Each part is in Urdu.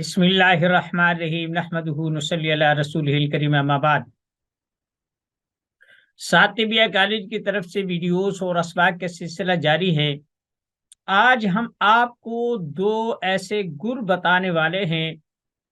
بسم اللہ الرحمن الرحیم نحمدہ نصلی علی رسولہ الکریم اما بعد۔ ساتبیہ کالج کی طرف سے ویڈیوز اور اسباق کا سلسلہ جاری ہے۔ آج ہم آپ کو دو ایسے گر بتانے والے ہیں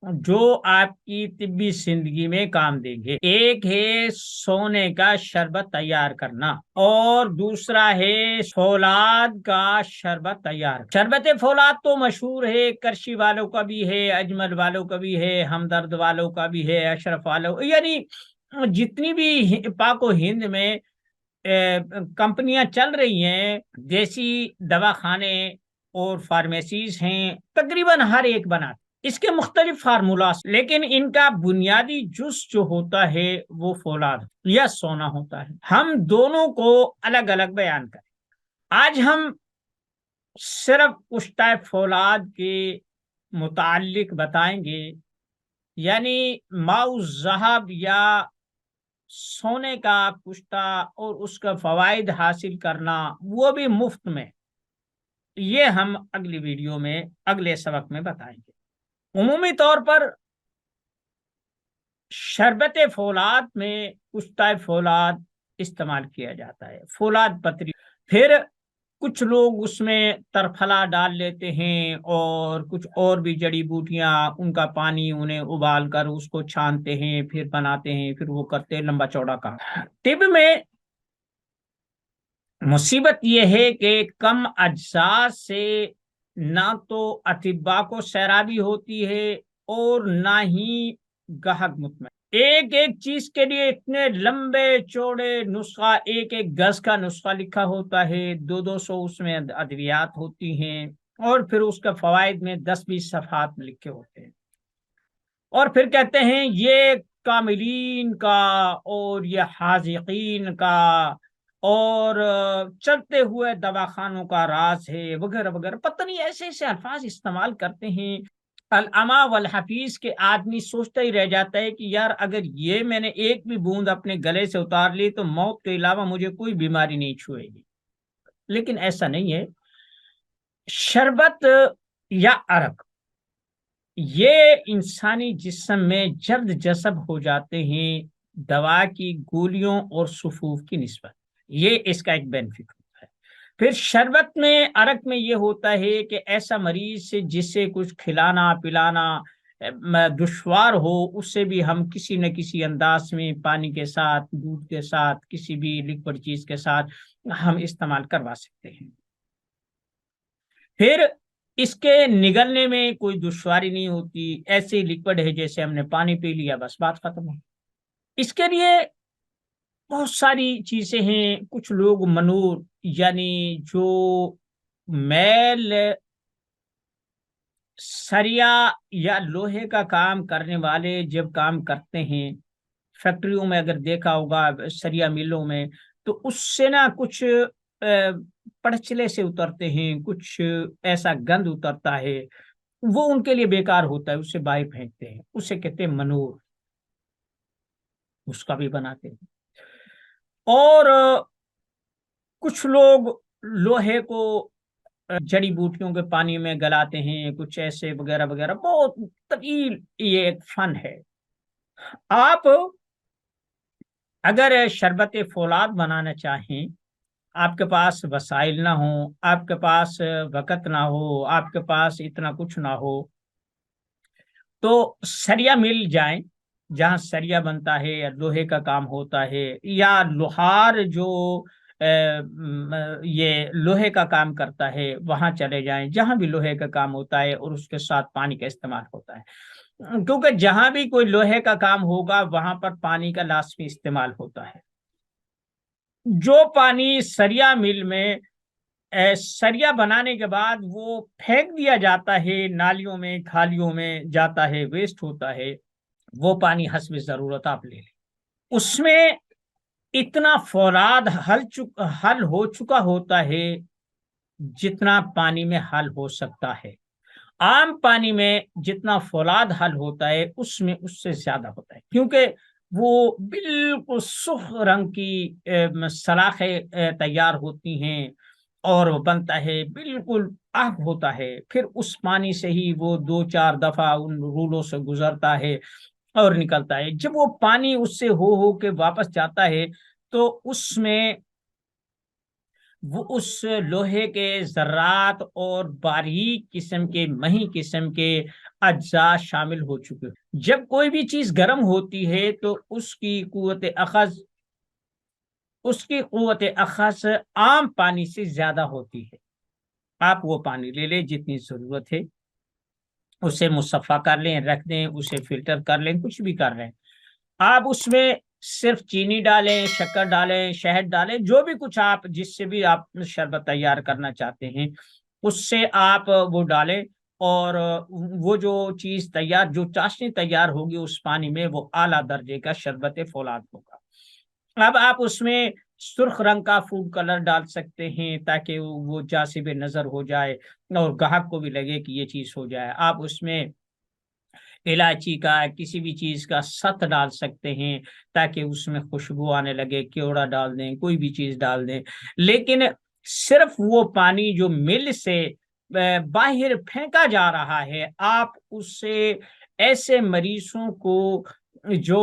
جو آپ کی طبی زندگی میں کام دیں گے۔ ایک ہے سونے کا شربت تیار کرنا اور دوسرا ہے فولاد کا شربت تیار۔ شربت فولاد تو مشہور ہے، کرشی والوں کا بھی ہے، اجمل والوں کا بھی ہے، ہمدرد والوں کا بھی ہے، اشرف والوں، یعنی جتنی بھی پاک و ہند میں کمپنیاں چل رہی ہیں، دیسی دواخانے اور فارمیسیز ہیں، تقریباً ہر ایک بناتے۔ اس کے مختلف فارمولاز، لیکن ان کا بنیادی جز جو ہوتا ہے وہ فولاد یا سونا ہوتا ہے۔ ہم دونوں کو الگ الگ بیان کریں۔ آج ہم صرف کشتہ فولاد کے متعلق بتائیں گے، یعنی ماء الذھب یا سونے کا کشتہ اور اس کا فوائد حاصل کرنا، وہ بھی مفت میں۔ یہ ہم اگلی ویڈیو میں اگلے سبق میں بتائیں گے۔ عمومی طور پر شربت فولاد میں کشتہ فولاد استعمال کیا جاتا ہے، فولاد پتری۔ پھر کچھ لوگ اس میں ترفلا ڈال لیتے ہیں اور کچھ اور بھی جڑی بوٹیاں، ان کا پانی انہیں ابال کر اس کو چھانتے ہیں، پھر بناتے ہیں، پھر وہ کرتے ہیں لمبا چوڑا کام۔ طب میں مصیبت یہ ہے کہ کم اجزاء سے نہ تو اطباء کو سیرابی ہوتی ہے اور نہ ہی گاہک مطمئن۔ ایک ایک چیز کے لیے اتنے لمبے چوڑے نسخہ، ایک ایک گز کا نسخہ لکھا ہوتا ہے، 200 اس میں ادویات ہوتی ہیں، اور پھر اس کا فوائد میں 10-20 صفحات میں لکھے ہوتے ہیں، اور پھر کہتے ہیں یہ کاملین کا اور یہ حاذقین کا اور چلتے ہوئے دواخانوں کا راز ہے، وغیرہ وغیرہ۔ پتہ نہیں ایسے ایسے الفاظ استعمال کرتے ہیں۔ العما والحفیظ کے آدمی سوچتا ہی رہ جاتا ہے کہ یار اگر یہ میں نے ایک بھی بوند اپنے گلے سے اتار لی تو موت کے علاوہ مجھے کوئی بیماری نہیں چھوئے گی، لیکن ایسا نہیں ہے۔ شربت یا عرق یہ انسانی جسم میں جلد جذب ہو جاتے ہیں دوا کی گولیوں اور صفوف کی نسبت، یہ اس کا ایک بینیفٹ ہوتا ہے۔ پھر شربت میں، عرق میں یہ ہوتا ہے کہ ایسا مریض سے جس سے کچھ کھلانا پلانا دشوار ہو، اس سے بھی ہم کسی نہ کسی انداز میں پانی کے ساتھ، دودھ کے ساتھ، کسی بھی لکوڈ چیز کے ساتھ ہم استعمال کروا سکتے ہیں۔ پھر اس کے نگلنے میں کوئی دشواری نہیں ہوتی، ایسے لکوڈ ہے جیسے ہم نے پانی پی لیا، بس بات ختم ہو۔ اس کے لیے بہت ساری چیزیں ہیں۔ کچھ لوگ منور، یعنی جو میل سریا یا لوہے کا کام کرنے والے جب کام کرتے ہیں، فیکٹریوں میں اگر دیکھا ہوگا، سریا ملوں میں، تو اس سے نا کچھ پڑچلے سے اترتے ہیں، کچھ ایسا گند اترتا ہے، وہ ان کے لیے بیکار ہوتا ہے، اسے باہر پھینکتے ہیں، اسے کہتے ہیں منور، اس کا بھی بناتے ہیں۔ اور کچھ لوگ لوہے کو جڑی بوٹیوں کے پانی میں گلاتے ہیں، کچھ ایسے وغیرہ وغیرہ، بہت طویل یہ ایک فن ہے۔ آپ اگر شربت فولاد بنانا چاہیں، آپ کے پاس وسائل نہ ہوں، آپ کے پاس وقت نہ ہو، آپ کے پاس اتنا کچھ نہ ہو، تو سریا مل جائیں، جہاں سریا بنتا ہے یا لوہے کا کام ہوتا ہے، یا لوہار جو یہ لوہے کا کام کرتا ہے، وہاں چلے جائیں جہاں بھی لوہے کا کام ہوتا ہے اور اس کے ساتھ پانی کا استعمال ہوتا ہے، کیونکہ جہاں بھی کوئی لوہے کا کام ہوگا وہاں پر پانی کا لازمی استعمال ہوتا ہے۔ جو پانی سریا مل میں سریا بنانے کے بعد وہ پھینک دیا جاتا ہے، نالیوں میں کھالیوں میں جاتا ہے، ویسٹ ہوتا ہے، وہ پانی حسب ضرورت آپ لے لیں۔ اس میں اتنا فولاد حل ہو چکا ہوتا ہے جتنا پانی میں حل ہو سکتا ہے۔ عام پانی میں جتنا فولاد حل ہوتا ہے اس میں اس سے زیادہ ہوتا ہے، کیونکہ وہ بالکل سرخ رنگ کی سلاخیں تیار ہوتی ہیں اور وہ بنتا ہے، بالکل آگ ہوتا ہے، پھر اس پانی سے ہی وہ 2-4 دفعہ ان رولوں سے گزرتا ہے اور نکلتا ہے۔ جب وہ پانی اس سے ہو کے واپس جاتا ہے تو اس میں وہ اس لوہے کے ذرات اور باریک قسم کے، مہی قسم کے اجزاء شامل ہو چکے۔ جب کوئی بھی چیز گرم ہوتی ہے تو اس کی قوت اخذ عام پانی سے زیادہ ہوتی ہے۔ آپ وہ پانی لے لیں جتنی ضرورت ہے، اسے مصفا کر لیں، رکھ دیں، اسے فلٹر کر لیں، کچھ بھی کر لیں۔ آپ اس میں صرف چینی ڈالیں، شکر ڈالیں، شہد ڈالیں، جو بھی کچھ آپ جس سے بھی آپ شربت تیار کرنا چاہتے ہیں اس سے آپ وہ ڈالیں، اور وہ جو چیز تیار، جو چاشنی تیار ہوگی اس پانی میں، وہ اعلیٰ درجے کا شربت فولاد ہوگا۔ اب آپ اس میں سرخ رنگ کا فوڈ کلر ڈال سکتے ہیں تاکہ وہ جاذب نظر ہو جائے اور گاہک کو بھی لگے کہ یہ چیز ہو جائے۔ آپ اس میں الائچی کا، کسی بھی چیز کا ست ڈال سکتے ہیں تاکہ اس میں خوشبو آنے لگے، کیوڑا ڈال دیں، کوئی بھی چیز ڈال دیں، لیکن صرف وہ پانی جو مل سے باہر پھینکا جا رہا ہے، آپ اس سے ایسے مریضوں کو جو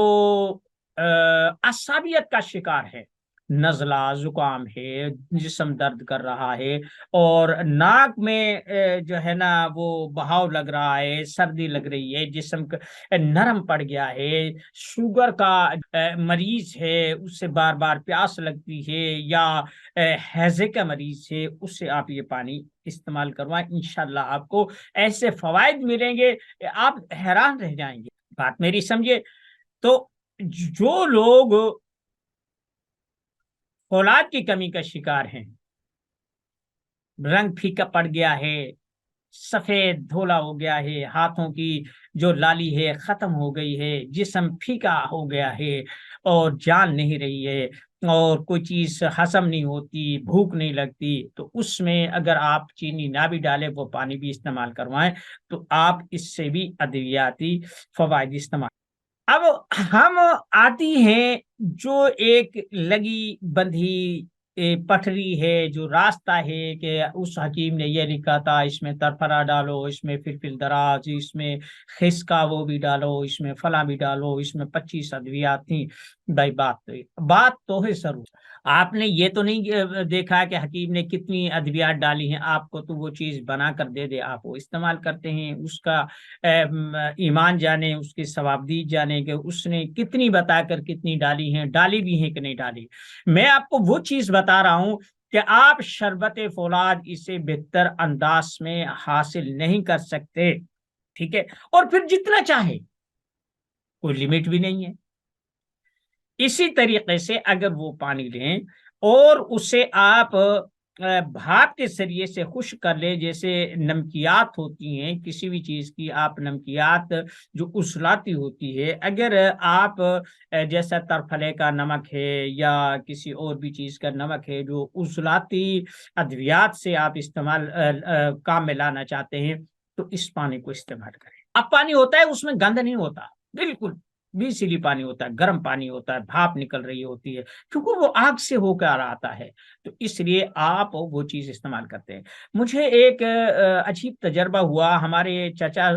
اعصابیت کا شکار ہے، نزلہ، زکام ہے، جسم درد کر رہا ہے اور ناک میں جو ہے نا وہ بہاؤ لگ رہا ہے، سردی لگ رہی ہے، جسم نرم پڑ گیا ہے، شوگر کا مریض ہے، اس سے بار بار پیاس لگتی ہے، یا ہیضے کا مریض ہے، اس سے آپ یہ پانی استعمال کروائیں، انشاءاللہ آپ کو ایسے فوائد ملیں گے آپ حیران رہ جائیں گے۔ بات میری سمجھے؟ تو جو لوگ فولاد کی کمی کا شکار ہیں، رنگ پھیکا پڑ گیا ہے، سفید دھولا ہو گیا ہے، ہاتھوں کی جو لالی ہے ختم ہو گئی ہے، جسم پھیکا ہو گیا ہے اور جان نہیں رہی ہے، اور کوئی چیز ہضم نہیں ہوتی، بھوک نہیں لگتی، تو اس میں اگر آپ چینی نہ بھی ڈالیں، وہ پانی بھی استعمال کروائیں، تو آپ اس سے بھی ادویاتی فوائد استعمال۔ اب ہم آتی ہیں جو ایک لگی بندھی پٹری ہے، جو راستہ ہے کہ اس حکیم نے یہ لکھا تھا اس میں ترفرا ڈالو، اس میں فلفل دراز، اس میں خسکا وہ بھی ڈالو، اس میں فلاں بھی ڈالو، اس میں 25 ادویات تھیں۔ بھائی بات تو ہے ضرور، آپ نے یہ تو نہیں دیکھا کہ حکیم نے کتنی ادویات ڈالی ہیں، آپ کو تو وہ چیز بنا کر دے دے، آپ وہ استعمال کرتے ہیں، اس کا ایمان جانے، اس کی ثوابدید جانے کہ اس نے کتنی بتا کر کتنی ڈالی ہیں، ڈالی بھی ہیں کہ نہیں ڈالی۔ میں آپ کو وہ چیز بتا رہا ہوں کہ آپ شربت فولاد اسے بہتر انداز میں حاصل نہیں کر سکتے، ٹھیک ہے؟ اور پھر جتنا چاہے، کوئی لمٹ بھی نہیں ہے۔ اسی طریقے سے اگر وہ پانی لیں اور اسے آپ بھاپ کے ذریعے سے خشک کر لیں، جیسے نمکیات ہوتی ہیں کسی بھی چیز کی، آپ نمکیات جو اصلاتی ہوتی ہے، اگر آپ جیسا ترفلے کا نمک ہے یا کسی اور بھی چیز کا نمک ہے جو اصلاتی ادویات سے آپ استعمال کام میں لانا چاہتے ہیں، تو اس پانی کو استعمال کریں۔ اب پانی ہوتا ہے اس میں گند نہیں ہوتا، بالکل بھی سیلی پانی ہوتا ہے، گرم پانی ہوتا ہے، بھاپ نکل رہی ہوتی ہے، کیونکہ وہ آگ سے ہو کر آتا ہے، تو اس لیے آپ وہ چیز استعمال کرتے ہیں۔ مجھے ایک عجیب تجربہ ہوا، ہمارے چچا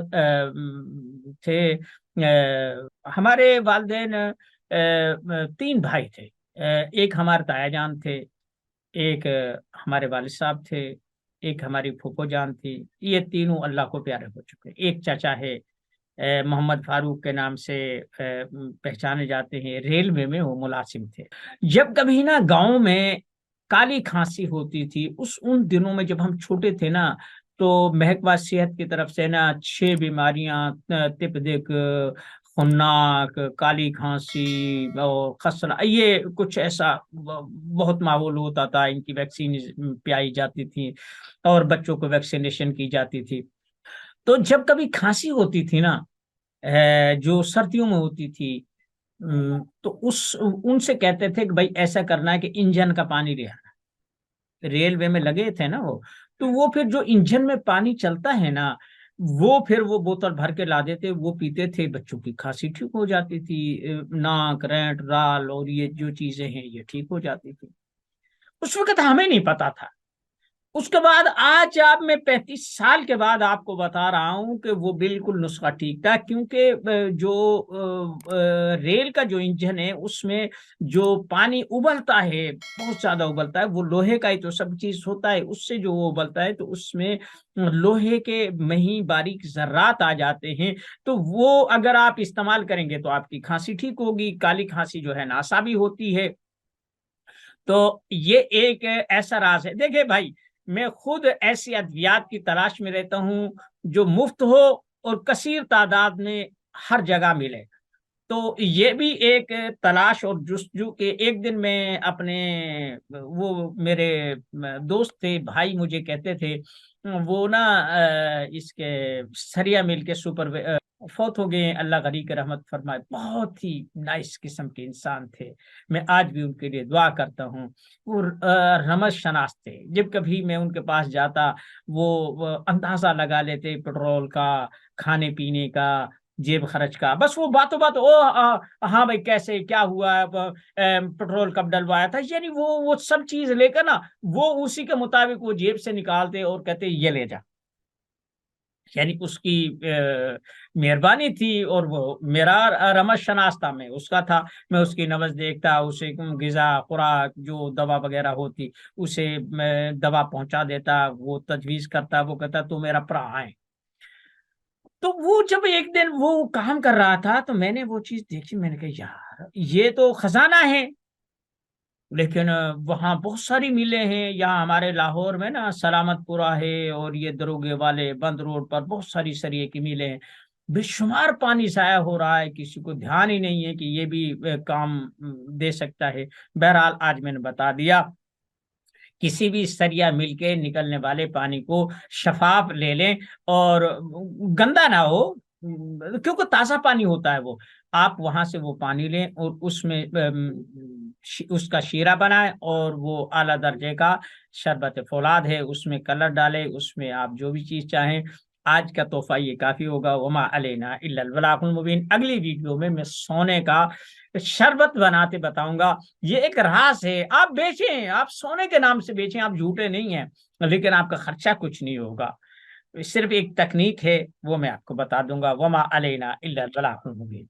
تھے، ہمارے والدین 3 بھائی تھے، ایک ہمارے تایا جان تھے، ایک ہمارے والد صاحب تھے، ایک ہماری پھوپھو جان تھی، یہ تینوں اللہ کو پیارے ہو چکے۔ ایک چچا ہے محمد فاروق کے نام سے پہچانے جاتے ہیں، ریلوے میں وہ ملازم تھے۔ جب کبھی نا گاؤں میں کالی کھانسی ہوتی تھی، ان دنوں میں جب ہم چھوٹے تھے نا، تو محکمہ صحت کی طرف سے نا 6 بیماریاں، تپ دق، خناک، کالی کھانسی اور خسرہ، یہ کچھ ایسا بہت معمول ہوتا تھا، ان کی ویکسین پائی جاتی تھی اور بچوں کو ویکسینیشن کی جاتی تھی۔ تو جب کبھی کھانسی ہوتی تھی نا، جو سردیوں میں ہوتی تھی، تو ان سے کہتے تھے کہ بھائی ایسا کرنا ہے کہ انجن کا پانی لے آنا، ریلوے میں لگے تھے نا وہ، تو وہ پھر جو انجن میں پانی چلتا ہے نا، وہ پھر وہ بوتل بھر کے لا دیتے، وہ پیتے تھے، بچوں کی کھانسی ٹھیک ہو جاتی تھی، ناک، رینٹ، رال اور یہ جو چیزیں ہیں یہ ٹھیک ہو جاتی تھی۔ اس وقت ہمیں نہیں پتا تھا، اس کے بعد آج آپ میں 35 سال کے بعد آپ کو بتا رہا ہوں کہ وہ بالکل نسخہ ٹھیک تھا، کیونکہ جو ریل کا جو انجن ہے اس میں جو پانی ابلتا ہے بہت زیادہ ابلتا ہے، وہ لوہے کا ہی تو سب چیز ہوتا ہے، اس سے جو وہ ابلتا ہے تو اس میں لوہے کے مہین باریک ذرات آ جاتے ہیں، تو وہ اگر آپ استعمال کریں گے تو آپ کی کھانسی ٹھیک ہوگی، کالی کھانسی جو ہے ناسا بھی ہوتی ہے۔ تو یہ ایک ایسا راز ہے۔ دیکھیں بھائی، میں خود ایسی ادویات کی تلاش میں رہتا ہوں جو مفت ہو اور کثیر تعداد میں ہر جگہ ملے، تو یہ بھی ایک تلاش اور جستجو کے ایک دن میں اپنے وہ میرے دوست تھے، بھائی مجھے کہتے تھے، وہ نا اس کے سریا مل کے فوت ہو گئے ہیں، اللہ غنی کی رحمت فرمائے، بہت ہی نائس قسم کے انسان تھے، میں آج بھی ان کے لیے دعا کرتا ہوں۔ وہ رمز شناس تھے، جب کبھی میں ان کے پاس جاتا وہ اندازہ لگا لیتے پٹرول کا، کھانے پینے کا، جیب خرچ کا، بس وہ باتوں بات ہاں بھائی کیسے کیا ہوا ہے، پٹرول کب ڈلوایا تھا، یعنی وہ سب چیز لے کر نا وہ اسی کے مطابق وہ جیب سے نکالتے اور کہتے یہ لے جا، یعنی اس کی مہربانی تھی، اور وہ میرا رمز شناس تھا، میں اس کا تھا، میں اس کی نبض دیکھتا، اسے غذا خوراک جو دوا وغیرہ ہوتی اسے میں دوا پہنچا دیتا، وہ تجویز کرتا، وہ کہتا تو میرا پرا ہے۔ تو وہ جب ایک دن وہ کام کر رہا تھا تو میں نے وہ چیز دیکھی، میں نے کہا یار یہ تو خزانہ ہے، لیکن وہاں بہت ساری میلیں ہیں، یہاں ہمارے لاہور میں نا سلامت پورہ ہے، اور یہ دروگے والے بند روڈ پر بہت ساری سریے کی میلیں ہیں، بے شمار پانی ضائع ہو رہا ہے، کسی کو دھیان ہی نہیں ہے کہ یہ بھی کام دے سکتا ہے۔ بہرحال آج میں نے بتا دیا، کسی بھی سریا مل کے نکلنے والے پانی کو شفاف لے لیں، اور گندا نہ ہو، کیونکہ تازہ پانی ہوتا ہے وہ، آپ وہاں سے وہ پانی لیں اور اس میں اس کا شیرہ بنائیں، اور وہ اعلیٰ درجے کا شربت فولاد ہے، اس میں کلر ڈالیں، اس میں آپ جو بھی چیز چاہیں۔ آج کا تحفہ یہ کافی ہوگا، وما علینا الا البلاغ المبین۔ اگلی ویڈیو میں سونے کا شربت بناتے بتاؤں گا، یہ ایک راز ہے، آپ بیچیں، آپ سونے کے نام سے بیچیں، آپ جھوٹے نہیں ہیں، لیکن آپ کا خرچہ کچھ نہیں ہوگا، صرف ایک تکنیک ہے، وہ میں آپ کو بتا دوں گا۔ وما علینا الا البلاغ المبین۔